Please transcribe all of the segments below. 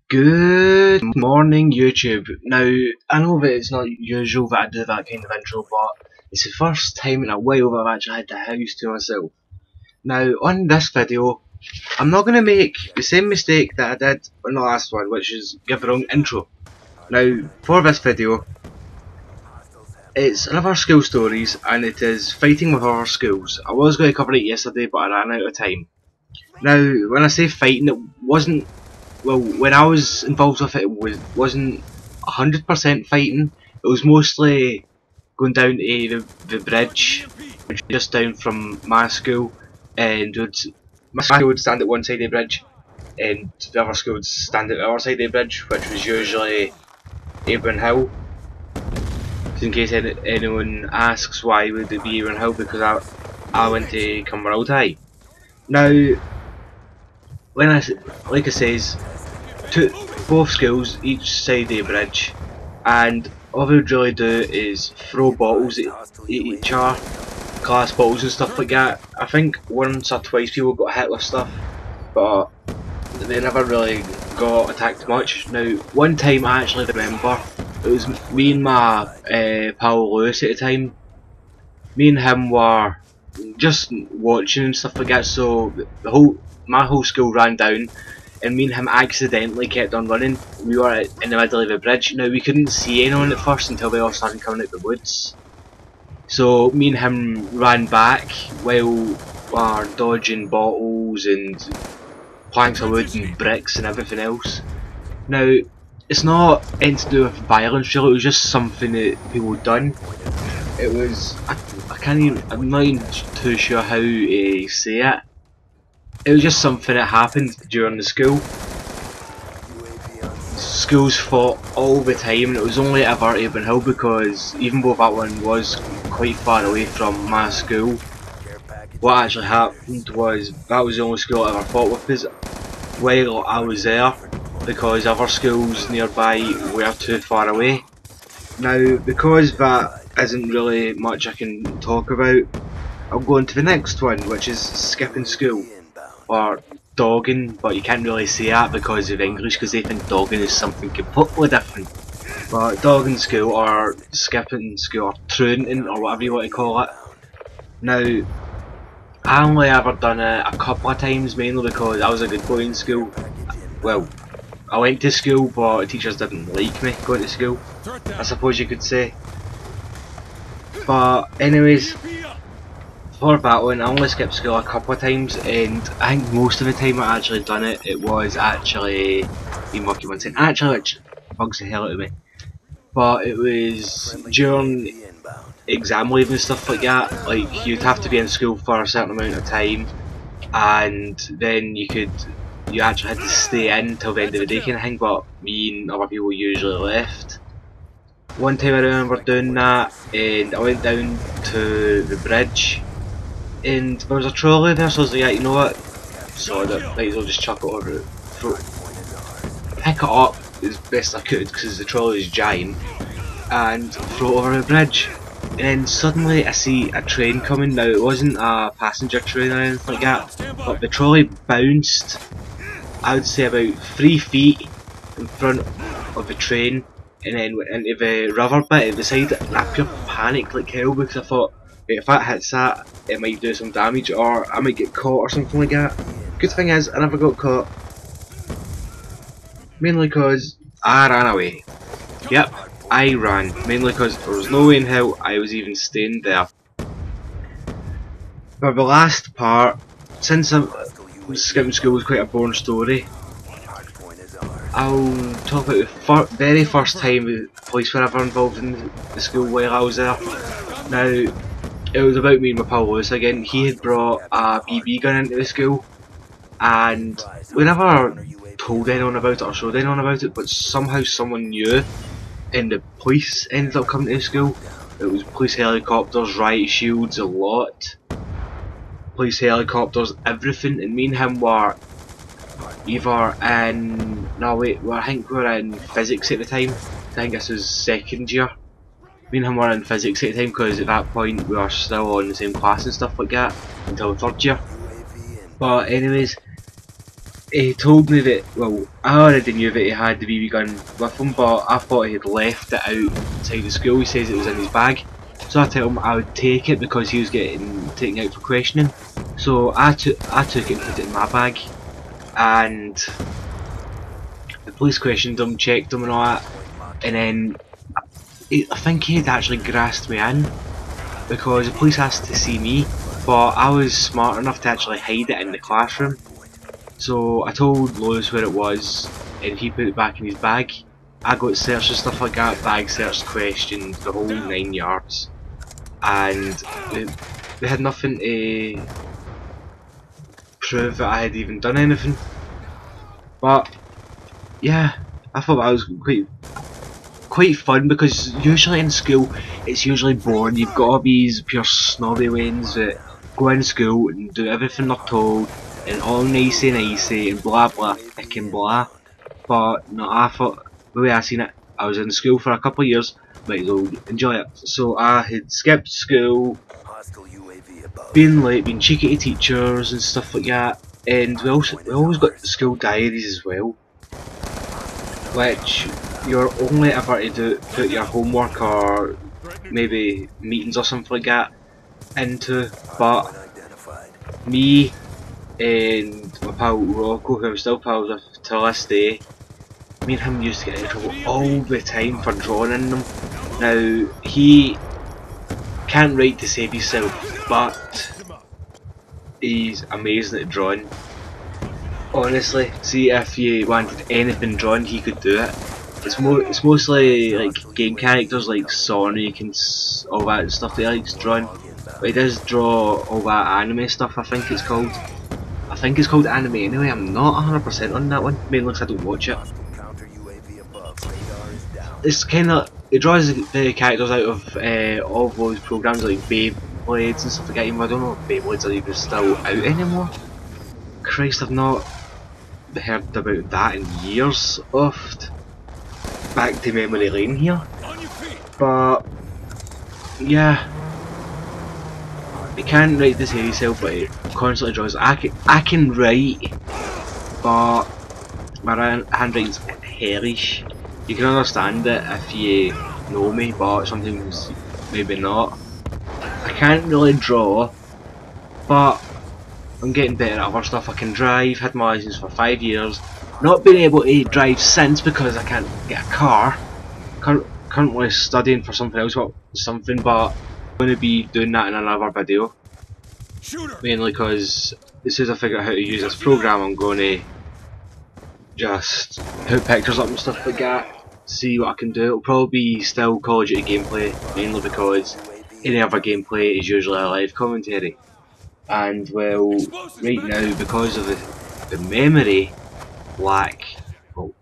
Good morning, YouTube. Now, I know that it's not usual that I do that kind of intro, but it's the first time in a while that I've actually had the house to myself. Now, on this video, I'm not going to make the same mistake that I did on the last one, which is give the wrong intro. Now, for this video, it's another school stories, and it is fighting with other schools. I was going to cover it yesterday, but I ran out of time. Now, when I say fighting, it wasn't. Well, when I was involved with it, wasn't 100% fighting. It was mostly going down to the bridge, which is just down from my school, and my school would stand at one side of the bridge, and the other school would stand at the other side of the bridge, which was usually Abram Hill. Just in case anyone asks why would it be Abram Hill, because I went to Cumbernauld High. Now, like I says, both schools each side of the bridge, and all they would really do is throw bottles at each other, glass bottles and stuff like that. I think once or twice people got hit with stuff, but they never really got attacked much. Now, one time I actually remember, it was me and my pal Lewis at the time. Me and him were just watching and stuff like that, so my whole school ran down, and me and him accidentally kept on running. We were in the middle of the bridge. Now, we couldn't see anyone at first until we all started coming out the woods. So me and him ran back while we were dodging bottles and planks of wood and bricks and everything else. Now, it's not anything to do with violence really, it was just something that people had done. It was, I'm not even too sure how to say it. It was just something that happened during the school. Schools fought all the time, and it was only ever Abram Hill, because even though that one was quite far away from my school, what actually happened was that was the only school I ever fought with us while I was there, because other schools nearby were too far away. Now, because that isn't really much I can talk about, I'll go on to the next one, which is skipping school. Or dogging, but you can't really say that because of English, because they think dogging is something completely different. But dogging school, or skipping school, or truanting, or whatever you want to call it. Now, I only ever done it a couple of times, mainly because I was a good boy in school. Well, I went to school, but the teachers didn't like me going to school, I suppose you could say. But anyways, for that one, I only skipped school a couple of times, and I think most of the time I actually done it, it was actually being lucky one time. Actually, which bugs the hell out of me. But it was during exam leave and stuff like that. Like, you'd have to be in school for a certain amount of time, and then you actually had to stay in till the end of the day kind of thing, but me and other people usually left. One time I remember doing that, and I went down to the bridge, and there was a trolley there, so I was like, yeah, you know what, so I might as well just chuck it over, pick it up as best I could, because the trolley is giant, and throw it over the bridge. And then suddenly I see a train coming. Now, it wasn't a passenger train or anything like that, but the trolley bounced, I would say about 3 feet in front of the train, and then went into the river bit at the side, and I pure panicked like hell, because I thought, if that hits that, it might do some damage, or I might get caught or something like that. Good thing is, I never got caught. Mainly because I ran away. Yep, I ran. Mainly because there was no way in hell I was even staying there. For the last part, since skipping school was quite a boring story, I'll talk about the very first time the police were ever involved in the school while I was there. Now, it was about me and my pal Lewis again. He had brought a BB gun into the school, and we never told anyone about it or showed anyone about it, but somehow someone knew, and the police ended up coming to the school. It was police helicopters, riot shields, a lot. Police helicopters, everything, and me and him were either in, I think we were in physics at the time. I think this was second year. Me and him were in physics at the time, because at that point we were still on the same class and stuff like that until third year. But anyways, he told me that, well, I already knew that he had the BB gun with him, but I thought he had left it outside the school. He says it was in his bag. So I told him I would take it because he was getting taken out for questioning. So I took it and put it in my bag. And the police questioned him, checked him and all that. And then I think he had actually grassed me in because the police asked to see me, but I was smart enough to actually hide it in the classroom. So I told Lois where it was and he put it back in his bag. I got searched and stuff like that, bag searched, questioned, the whole 9 yards. And they had nothing to prove that I had even done anything. But yeah, I thought that was quite fun because usually in school it's usually boring. You've got these pure snobby wains that go in school and do everything they're told and all nicey and blah blah and blah. But no, I thought the way I seen it, I was in school for a couple of years, might as well enjoy it. So I had skipped school, being late, being cheeky to teachers and stuff like that, and we always got school diaries as well, which you're only ever to put your homework or maybe meetings or something like that into. But me and my pal Rocco, who I'm still pals with to this day, me and him used to get in trouble all the time for drawing in them. Now, he can't write to save himself, but he's amazing at drawing. Honestly, see, if you wanted anything drawn, he could do it. It's mostly like game characters like Sonic and all that stuff that he likes drawing. But he does draw all that anime stuff, I think it's called. I think it's called anime anyway, I'm not 100% on that one, mainly because I don't watch it. It's kinda, it draws the characters out of all of those programs like Beyblades and stuff like that. Even I don't know if Beyblades are even still out anymore. Christ, I've not heard about that in years. Oft back to memory lane here. But yeah, he can't write this here himself, but he constantly draws. I can write, but my handwriting's hellish. You can understand it if you know me, but sometimes maybe not. I can't really draw, but I'm getting better at other stuff. I can drive, had my license for 5 years, not been able to drive since because I can't get a car. Currently studying for something else, but I'm going to be doing that in another video. Mainly because as soon as I figure out how to use this program, I'm going to just put pictures up and stuff like that, see what I can do. It'll probably be still Call of Duty gameplay, mainly because any other gameplay is usually a live commentary. And well, right now, because of the memory lack, well,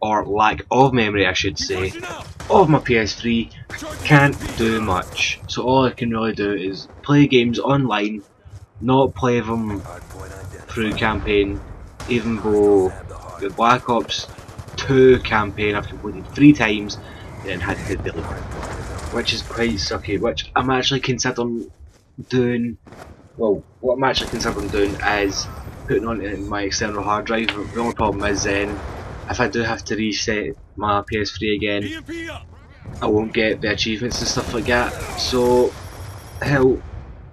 or lack of memory I should say, of my PS3, can't do much. So all I can really do is play games online, not play them through campaign, even though the Black Ops 2 campaign I've completed 3 times and had to delete, which is quite sucky, which I'm actually considering doing. Well, what I'm actually considering doing is putting onto my external hard drive. The only problem is then, if I do have to reset my PS3 again, I won't get the achievements and stuff like that. So, hell,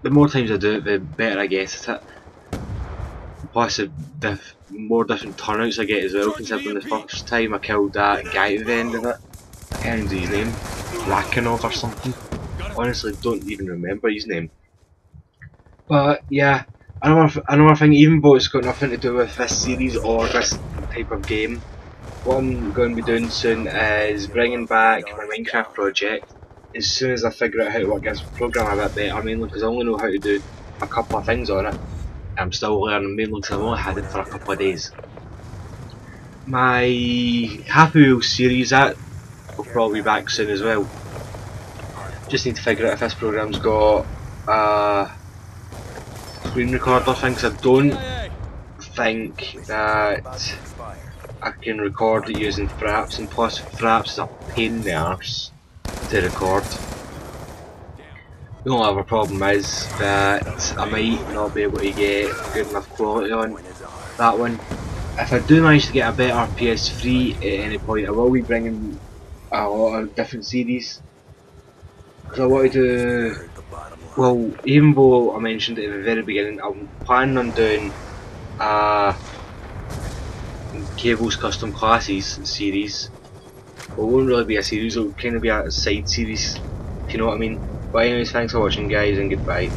the more times I do it, the better I get at it. Plus, the more different turnouts I get as well, considering the first time I killed that guy at the end of it. I can't remember his name. Rakanov or something. Honestly, don't even remember his name. But yeah, another thing, even though it's got nothing to do with this series or this type of game, what I'm going to be doing soon is bringing back my Minecraft project as soon as I figure out how to work this program a bit better, mainly because I only know how to do a couple of things on it. I'm still learning, mainly because I've only had it for a couple of days. My Happy Wheels series, that will probably be back soon as well. Just need to figure out if this program's got screen recorder thing, because I don't think that I can record it using Fraps, and plus Fraps is a pain in the arse to record. The only other problem is that I might not be able to get good enough quality on that one, if I do manage to get a better PS3 at any point, I will be bringing a lot of different series. Because I want to do, well, even though I mentioned it at the very beginning, I'm planning on doing a Cable's Custom Classes series. Well, it won't really be a series, it'll kind of be a side series, if you know what I mean. But anyways, thanks for watching guys, and goodbye.